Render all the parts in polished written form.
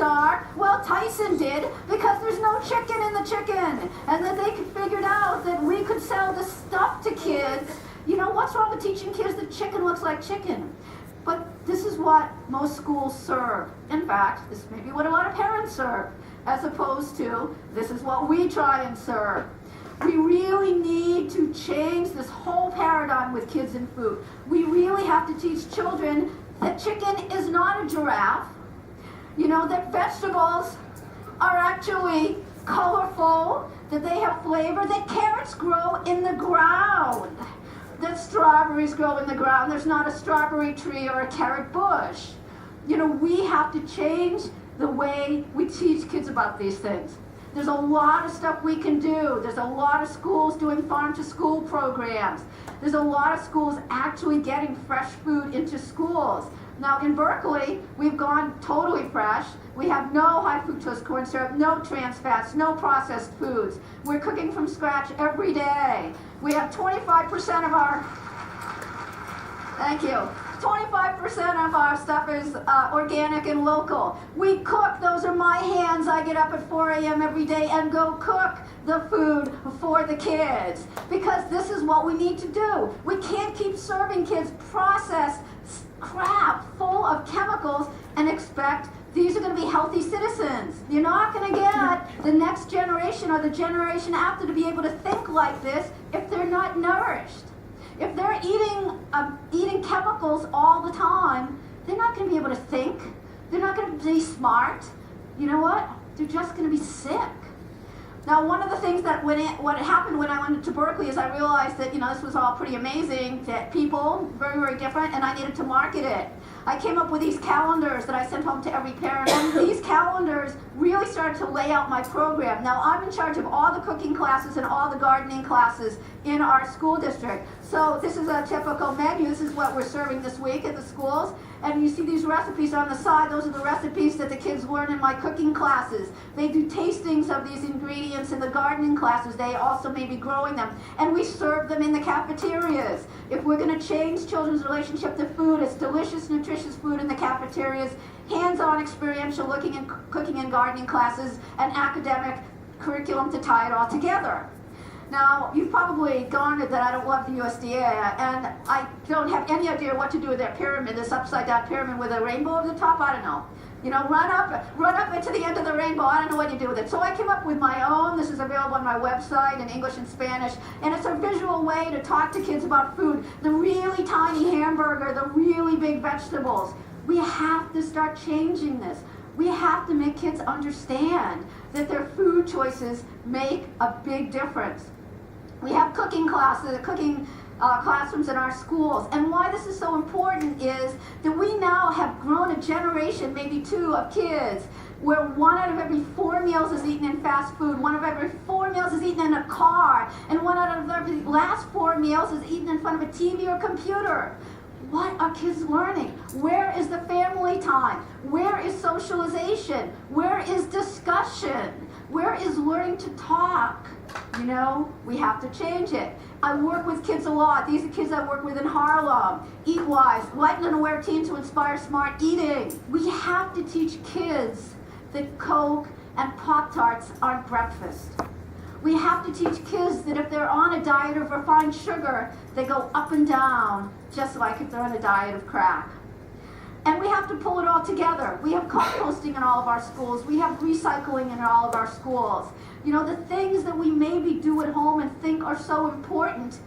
start? Well, Tyson did, because there's no chicken in the chicken. And then they figured out that we could sell the stuff to kids. You know, what's wrong with teaching kids that chicken looks like chicken? But this is what most schools serve. In fact, this may be what a lot of parents serve, as opposed to this is what we try and serve. We really need to change this whole paradigm with kids and food. We really have to teach children that chicken is not a giraffe. You know, that vegetables are actually colorful, that they have flavor, that carrots grow in the ground, that strawberries grow in the ground. There's not a strawberry tree or a carrot bush. You know, we have to change the way we teach kids about these things. There's a lot of stuff we can do. There's a lot of schools doing farm-to-school programs. There's a lot of schools actually getting fresh food into schools. Now in Berkeley, we've gone totally fresh. We have no high fructose corn syrup, no trans fats, no processed foods. We're cooking from scratch every day. We have 25% of our, thank you, 25% of our stuff is organic and local. We cook, those are my hands. I get up at 4 a.m. every day and go cook the food for the kids, because this is what we need to do. We can't keep serving kids processed crap full of chemicals and expect these are going to be healthy citizens. You're not going to get the next generation or the generation after to be able to think like this if they're not nourished. If they're eating chemicals all the time, they're not going to be able to think. They're not going to be smart. You know what? They're just going to be sick. Now, one of the things that what happened when I went to Berkeley is I realized that, you know, this was all pretty amazing, that people, very, very different, and I needed to market it. I came up with these calendars that I sent home to every parent, and these calendars really started to lay out my program. Now, I'm in charge of all the cooking classes and all the gardening classes in our school district. So this is a typical menu. This is what we're serving this week at the schools. And you see these recipes on the side. Those are the recipes that the kids learn in my cooking classes. They do tastings of these ingredients in the gardening classes. They also may be growing them. And we serve them in the cafeterias. If we're going to change children's relationship to food, it's delicious, nutritious food in the cafeterias, hands-on experiential looking and cooking and gardening classes, and academic curriculum to tie it all together. Now, you've probably garnered that I don't love the USDA, and I don't have any idea what to do with that pyramid, this upside-down pyramid with a rainbow at the top. I don't know. You know, run up into the end of the rainbow. I don't know what you do with it. So I came up with my own. This is available on my website in English and Spanish, and it's a visual way to talk to kids about food. The really tiny hamburger, the really big vegetables. We have to start changing this. We have to make kids understand that their food choices make a big difference. We have cooking classes, classrooms in our schools, and why this is so important is that we now have grown a generation, maybe two, of kids where 1 out of every 4 meals is eaten in fast food, 1 out of every 4 meals is eaten in a car, and 1 out of every last 4 meals is eaten in front of a TV or computer. What are kids learning? Where is the family time? Where is socialization? Where is discussion? Where is learning to talk? You know, we have to change it. I work with kids a lot. These are kids I work with in Harlem. Eat Wise, Lighten and Aware Teens to Inspire Smart Eating. We have to teach kids that Coke and Pop-Tarts aren't breakfast. We have to teach kids that if they're on a diet of refined sugar, they go up and down, just like if they're on a diet of crack. And we have to pull it all together. We have composting in all of our schools. We have recycling in all of our schools. You know, the things that we maybe do at home and think are so important,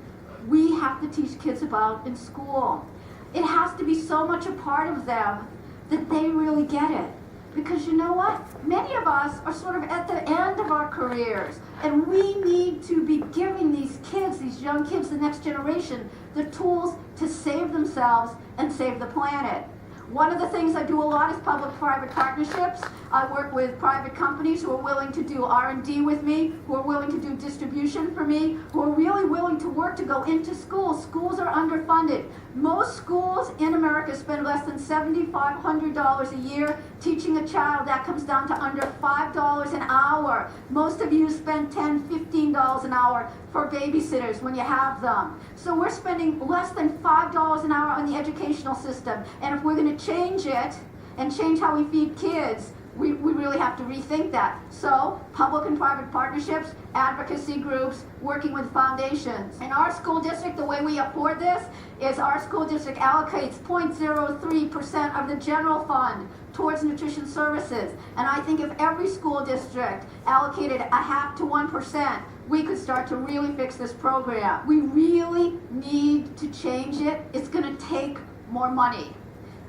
we have to teach kids about in school. It has to be so much a part of them that they really get it. Because you know what? Many of us are sort of at the end of our careers, and we need to be giving these kids, these young kids, the next generation, the tools to save themselves and save the planet. One of the things I do a lot is public-private partnerships. I work with private companies who are willing to do R&D with me, who are willing to do distribution for me, who are really willing to work to go into schools. Schools are underfunded. Most schools in America spend less than $7,500 a year teaching a child. That comes down to under $5 an hour. Most of you spend $10, $15 an hour for babysitters when you have them. So we're spending less than $5 an hour on the educational system. And if we're going to change it and change how we feed kids, We really have to rethink that. So, public and private partnerships, advocacy groups, working with foundations. In our school district, the way we afford this is our school district allocates 0.03% of the general fund towards nutrition services. And I think if every school district allocated 0.5 to 1%, we could start to really fix this program. We really need to change it. It's going to take more money.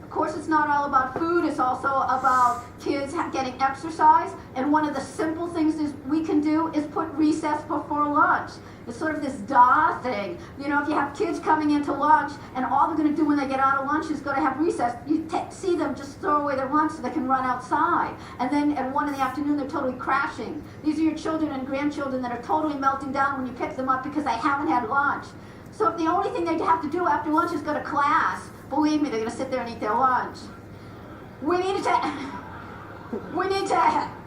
Of course, it's not all about food, it's also about kids getting exercise, and one of the simple things is we can do is put recess before lunch. It's sort of this DA thing. You know, if you have kids coming into lunch and all they're going to do when they get out of lunch is go to have recess, you see them just throw away their lunch so they can run outside. And then at 1 in the afternoon, they're totally crashing. These are your children and grandchildren that are totally melting down when you pick them up because they haven't had lunch. So if the only thing they have to do after lunch is go to class, believe me, they're going to sit there and eat their lunch. We need to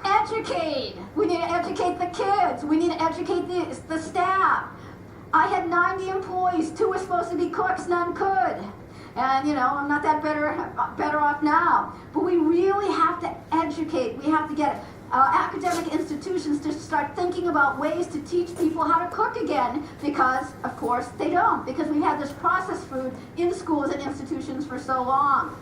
educate. We need to educate the kids. We need to educate the staff. I had 90 employees. 2 were supposed to be cooks, none could. And, you know, I'm not that better off now. But we really have to educate. We have to get academic institutions to start thinking about ways to teach people how to cook again, because, of course, they don't, because we've had this processed food in schools and institutions for so long.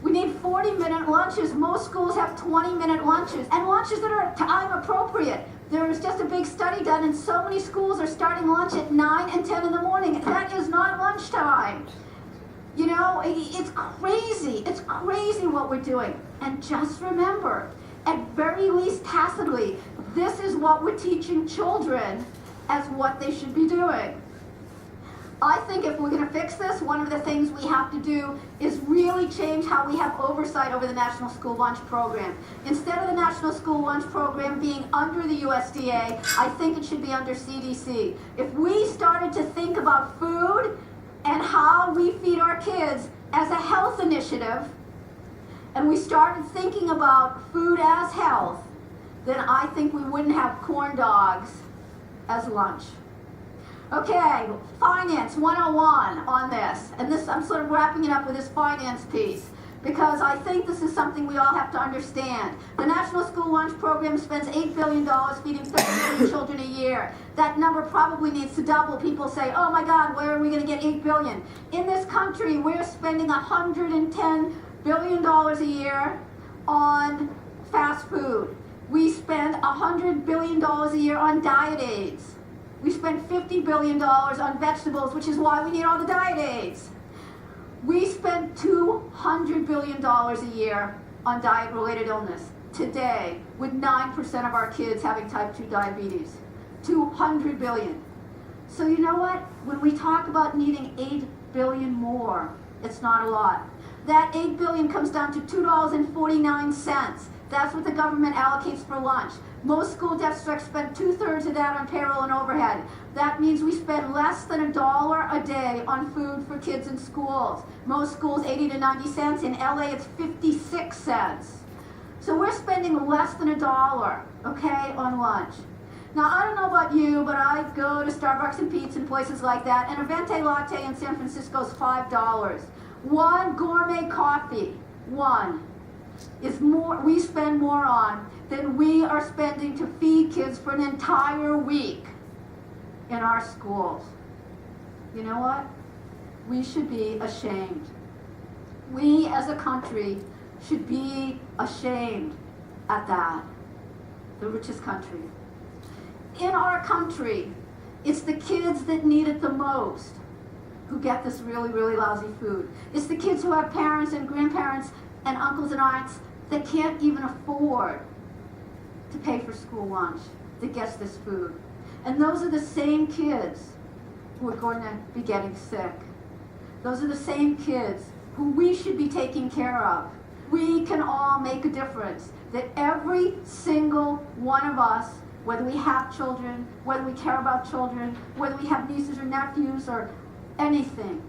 We need 40-minute lunches. Most schools have 20-minute lunches, and lunches that are time appropriate. There was just a big study done, and so many schools are starting lunch at 9 and 10 in the morning. That is not lunchtime. You know, it's crazy. It's crazy what we're doing. And just remember, at very least tacitly, this is what we're teaching children as what they should be doing. I think if we're going to fix this, one of the things we have to do is really change how we have oversight over the National School Lunch Program. Instead of the National School Lunch Program being under the USDA, I think it should be under CDC. If we started to think about food and how we feed our kids as a health initiative, and we started thinking about food as health, then I think we wouldn't have corn dogs as lunch. Okay, Finance 101 on this. And this, I'm sort of wrapping it up with this finance piece, because I think this is something we all have to understand. The National School Lunch Program spends $8 billion feeding 30 million children a year. That number probably needs to double. People say, oh my God, where are we going to get $8 billion? In this country, we're spending $110 billion a year on fast food. We spend $100 billion a year on diet aids. We spend $50 billion on vegetables, which is why we need all the diet aids. We spend $200 billion a year on diet-related illness today, with 9% of our kids having type 2 diabetes. $200 billion. So you know what? When we talk about needing $8 billion more, it's not a lot. That $8 billion comes down to $2.49. That's what the government allocates for lunch. Most school districts spend 2/3 of that on payroll and overhead. That means we spend less than $1 a day on food for kids in schools. Most schools 80 to 90 cents. In LA, it's 56 cents. So we're spending less than $1, okay, on lunch. Now, I don't know about you, but I go to Starbucks and Pete's and places like that, and a venti latte in San Francisco is $5. One gourmet coffee, is more, we spend more on than we are spending to feed kids for an entire week in our schools. You know what? We should be ashamed. We as a country should be ashamed at that. The richest country. In our country, it's the kids that need it the most who get this really, really lousy food. It's the kids who have parents and grandparents and uncles and aunts that can't even afford to pay for school lunch that gets this food. And those are the same kids who are going to be getting sick. Those are the same kids who we should be taking care of. We can all make a difference. That every single one of us, whether we have children, whether we care about children, whether we have nieces or nephews or anything,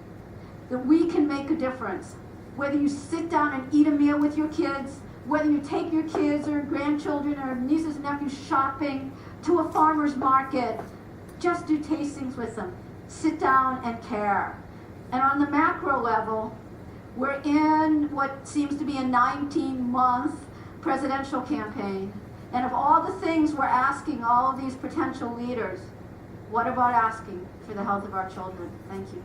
that we can make a difference. Whether you sit down and eat a meal with your kids, whether you take your kids or grandchildren or nieces and nephews shopping to a farmer's market, just do tastings with them. Sit down and care. And on the macro level, we're in what seems to be a 19-month presidential campaign, and of all the things we're asking all of these potential leaders, what about asking for the health of our children? Thank you.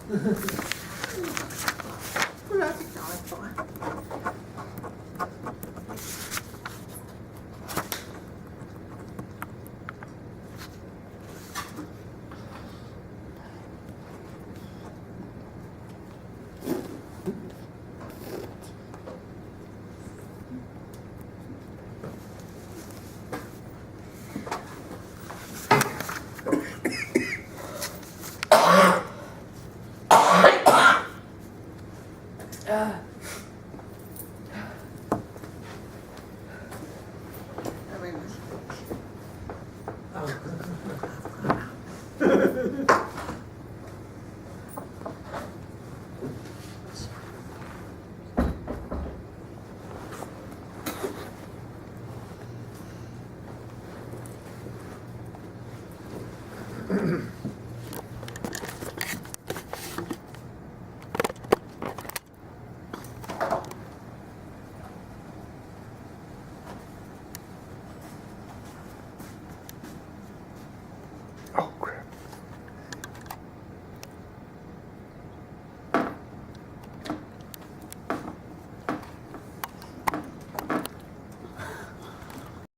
Well, I think no, it's fine.